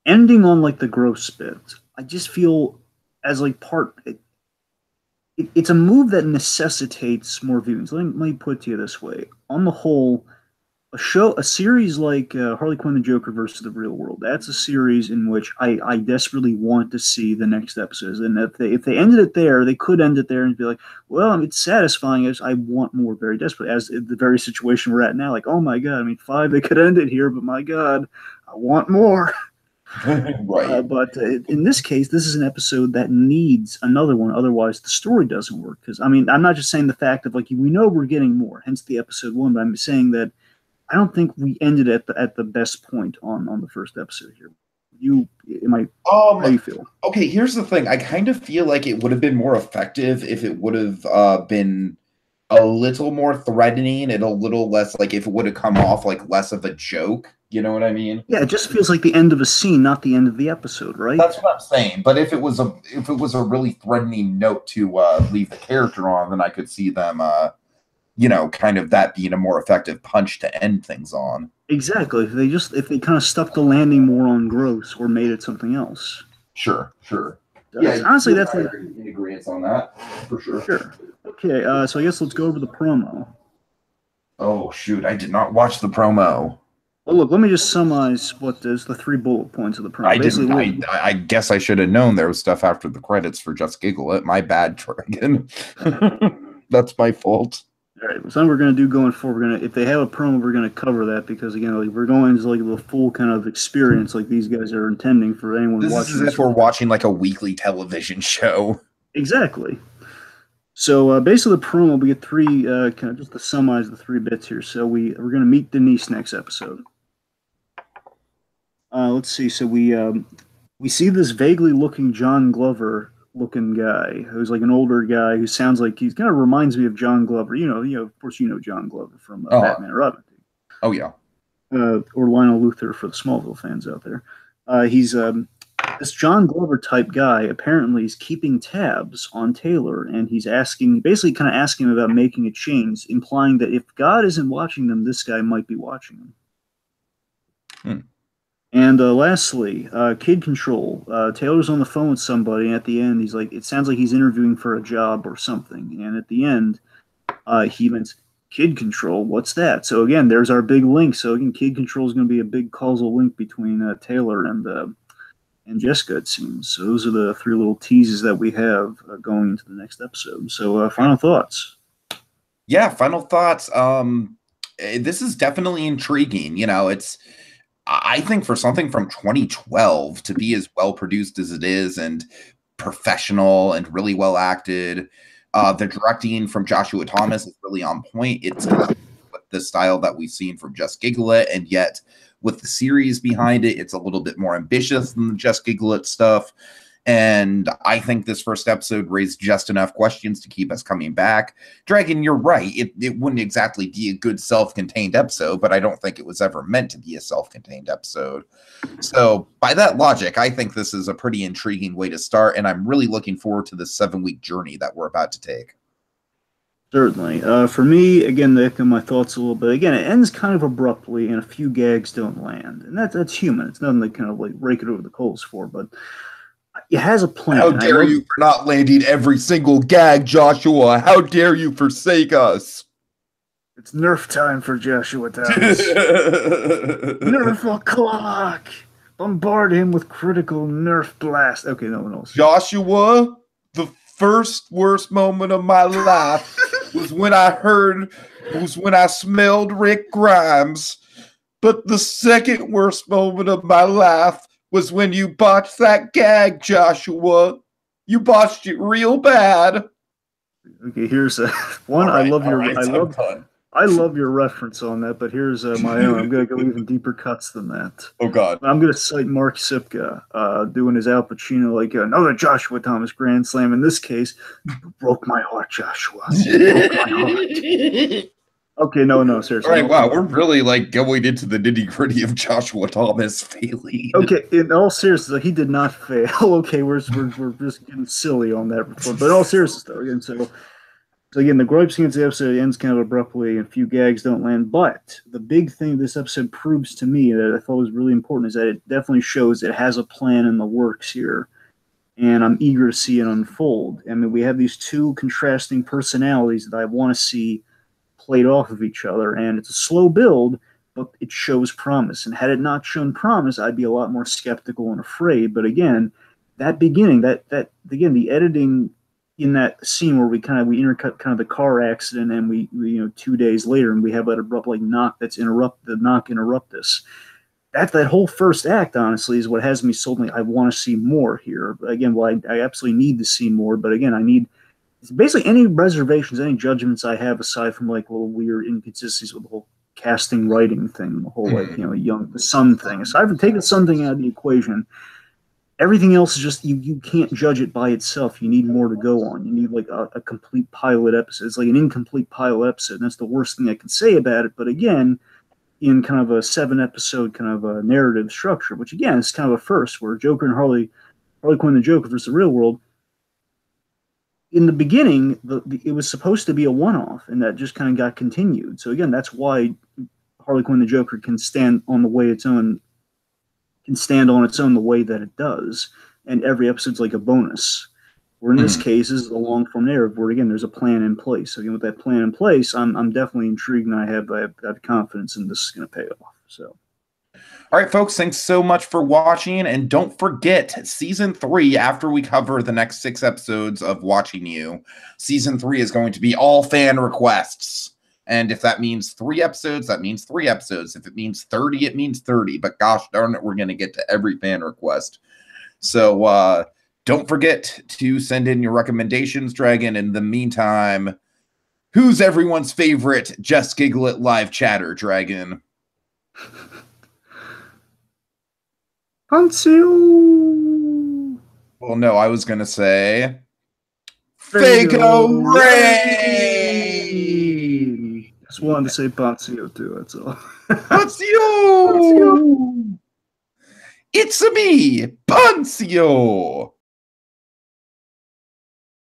ending on like the gross bit, I just feel as like it's a move that necessitates more viewings. Let me put it to you this way: on the whole, a series like Harley Quinn and Joker versus the Real World, that's a series in which I desperately want to see the next episodes. And if they ended it there, they could end it there and be like, well, it's satisfying as I want more very desperately, as the very situation we're at now. Like, oh my God, I mean, 5, they could end it here, but my God, I want more. Right. But in this case, this is an episode that needs another one. Otherwise, the story doesn't work. Because, I mean, I'm not just saying the fact of, like, we know we're getting more, hence the episode 1, but I'm saying that I don't think we ended at the best point on the first episode here. How do you feel? Okay, here's the thing. I kind of feel like it would have been more effective if it would have been a little more threatening and a little less, like, if it would have come off like less of a joke. You know what I mean? Yeah, it just feels like the end of a scene, not the end of the episode, right? That's what I'm saying. But if it was a really threatening note to leave the character on, then I could see them kind of that being a more effective punch to end things on. Exactly. If they kind of stuck the landing more on gross or made it something else. Sure. honestly, that's like in agreement on that for sure. Sure. Okay, so I guess let's go over the promo. Oh shoot, I did not watch the promo. Well, look, let me just summarize what is the 3 bullet points of the promo. I guess I should have known there was stuff after the credits for Just Giggle It. My bad, Dragon. That's my fault. All right, so we're gonna do going forward. If they have a promo, we're gonna cover that because again, like we're going to like the full kind of experience, like these guys are intending for anyone watching. This is as if we're watching like a weekly television show. Exactly. So basically, the promo we get 3 kind of just to summarize the 3 bits here. So we're gonna meet Denise next episode. Let's see. So we see this vaguely looking John Glover looking guy who's like an older guy who sounds like he kind of reminds me of John Glover. Of course, John Glover from Batman and Robin. Oh yeah. Or Lionel Luthor for the Smallville fans out there. He's this John Glover type guy. Apparently, is keeping tabs on Taylor, and he's basically kind of asking him about making a change, implying that if God isn't watching them, this guy might be watching them. And lastly, Kid Control. Taylor's on the phone with somebody, and at the end, he's like, it sounds like he's interviewing for a job or something. And at the end, he means Kid Control. What's that? So again, there's our big link. So again, Kid Control is going to be a big causal link between Taylor and Jessica, it seems. So those are the 3 little teases that we have going into the next episode. So final thoughts. Yeah, final thoughts. This is definitely intriguing. I think for something from 2012 to be as well produced as it is and professional and really well acted, the directing from Joshua Thomas is really on point. It's the style that we've seen from Just Giggle It, and yet with the series behind it, it's a little bit more ambitious than the Just Giggle It stuff. And I think this first episode raised just enough questions to keep us coming back. Dragon, you're right. It wouldn't exactly be a good self-contained episode, but I don't think it was ever meant to be a self-contained episode. So by that logic, I think this is a pretty intriguing way to start, and I'm really looking forward to this 7-week journey that we're about to take. Certainly. For me, again, to echo my thoughts a little bit, again, it ends kind of abruptly and a few gags don't land. And that's human. It's nothing to kind of like rake it over the coals for, but it has a plan. How dare you for not landing every single gag, Joshua? How dare you forsake us? It's Nerf time for Joshua Thomas. Nerf o'clock! Bombard him with critical Nerf blast. Okay, no one else. Joshua, the first worst moment of my life was when I smelled Rick Grimes. But the second worst moment of my life was when you botched that gag, Joshua. You botched it real bad. Okay, here's one. Right, I love your reference on that, but here's my own. I'm going to go even deeper cuts than that. Oh God! I'm going to cite Mark Sipka doing his Al Pacino, like another Joshua Thomas grand slam. In this case, broke my heart, Joshua. Broke my heart. Okay, no, seriously. All right, wow, we're really like going into the nitty-gritty of Joshua Thomas failing. Okay, in all seriousness, he did not fail. Okay, we're just getting silly on that before, but in all seriousness, though, again, so again, the gripes against the episode ends kind of abruptly, and a few gags don't land. But the big thing this episode proves to me that I thought was really important is that it definitely shows it has a plan in the works here, and I'm eager to see it unfold. I mean, we have these 2 contrasting personalities that I want to see played off of each other, and it's a slow build, but it shows promise. And had it not shown promise, I'd be a lot more skeptical and afraid. But again, that beginning, the editing in that scene where we intercut kind of the car accident, and we 2 days later, and we have that abrupt knock interrupt this. That whole first act, honestly, is what has me sold. I want to see more here. But again, I absolutely need to see more. But again, I need. Basically, any reservations, any judgments I have aside from little weird inconsistencies with the whole casting writing thing, the whole the sun thing. Aside from taking the sun thing out of the equation, everything else is just you can't judge it by itself. You need more to go on. You need a complete pilot episode. It's like an incomplete pilot episode. And that's the worst thing I can say about it. But again, in kind of a 7-episode kind of a narrative structure, which again is kind of a first, where Joker and Harley Quinn and Joker versus the real world. In the beginning, it was supposed to be a one-off, and that just kind of got continued. So again, that's why Harley Quinn the Joker can stand on its own the way that it does. and every episode's like a bonus. Where in this case, this is a long form narrative where again there's a plan in place. So again, with that plan in place, I'm definitely intrigued, and I have confidence in this is going to pay off. So. All right, folks, thanks so much for watching. And don't forget, Season 3, after we cover the next 6 episodes of Watching You, Season 3 is going to be all fan requests. And if that means 3 episodes, that means 3 episodes. If it means 30, it means 30. But gosh darn it, we're going to get to every fan request. So don't forget to send in your recommendations, Dragon. In the meantime, who's everyone's favorite Just Giggle It live chatter, Dragon? Poncio. Well, no, I was going to say Fago Ray. Just wanted to say Poncio too, that's all. Poncio! It's me, Poncio!